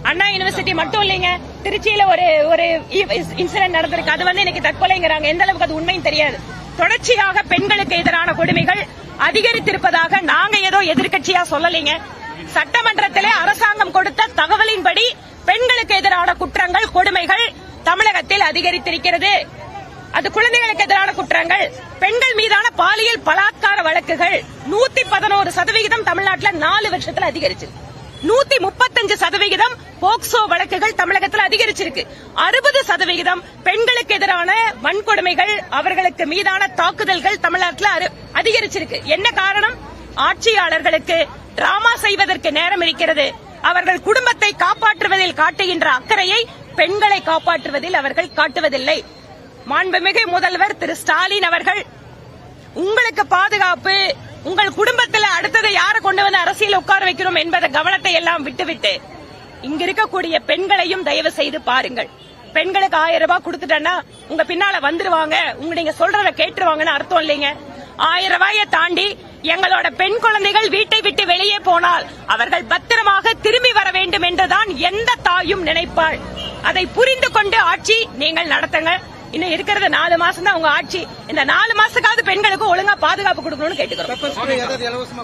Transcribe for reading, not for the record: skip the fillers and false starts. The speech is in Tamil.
அண்ணா யூனிவர்சிட்டி மட்டும் இல்லைங்க, திருச்சியில ஒரு இன்சிடென்ட் நடந்திருக்கு. அது எனக்கு தற்கொலைங்கிறாங்க. எந்த அளவுக்கு அது உண்மையும் தெரியாது. தொடர்ச்சியாக பெண்களுக்கு எதிரான கொடுமைகள் அதிகரித்திருப்பதாக நாங்க ஏதோ எதிர்க்கட்சியா சொல்லலைங்க. சட்டமன்றத்திலே அரசாங்கம் கொடுத்த தகவலின்படி பெண்களுக்கு எதிரான குற்றங்கள், கொடுமைகள் தமிழகத்தில் அதிகரித்திருக்கிறது. அது குழந்தைகளுக்கு எதிரான குற்றங்கள், பெண்கள் மீதான பாலியல் பலாத்கார வழக்குகள் 111% தமிழ்நாட்டில் 4 வருஷத்துல அதிகரிச்சிருக்கு. 135% போக்சோ வழக்குகள் தமிழகத்தில் அதிகரிச்சிருக்கு. 60% பெண்களுக்கு எதிரான வன்கொடுமைகள், அவர்களுக்கு மீதான தாக்குதல்கள் தமிழ்நாட்டில் அதிகரிச்சிருக்கு. என்ன காரணம்? ஆட்சியாளர்களுக்கு டிராமா செய்வதற்கு நேரம் இருக்கிறது. அவர்கள் குடும்பத்தை காப்பாற்றுவதில் காட்டுகின்ற அக்கறையை பெண்களை காப்பாற்றுவதில் அவர்கள் காட்டுவதில்லை. மாண்புமிகு முதல்வர் திரு ஸ்டாலின் அவர்கள் உங்களுக்கு பாதுகாப்பு, உங்கள் குடும்பத்தில் அடுத்ததை யாரை கொண்டு வந்து அரசியல் உட்கார வைக்கிறோம் என்பதை கவனத்தை எல்லாம் விட்டுவிட்டு இங்க இருக்கக்கூடிய பெண்களையும் தயவு செய்து பாருங்கள். பெண்களுக்கு 1000 ரூபாய் கொடுத்துட்டேன்னா உங்க பின்னால வந்துருவாங்க, நீங்க சொல்றத கேட்டுருவாங்கன்னு அர்த்தம் இல்லைங்க. 1000 ரூபாயை தாண்டி எங்களோட பெண் குழந்தைகள் வீட்டை விட்டு வெளியே போனால் அவர்கள் பத்திரமாக திரும்பி வர வேண்டும் என்றுதான் எந்த தாயும் நினைப்பாள். அதை புரிந்து கொண்டு ஆட்சி நீங்கள் நடத்துங்க. இன்னும் இருக்கிறது 4 மாசம் தான் உங்க ஆட்சி. இந்த 4 மாசத்துக்காவது பெண்களுக்கு ஒழுங்கா பாதுகாப்பு கொடுக்கணும்னு கேட்டுக்கிறோம்.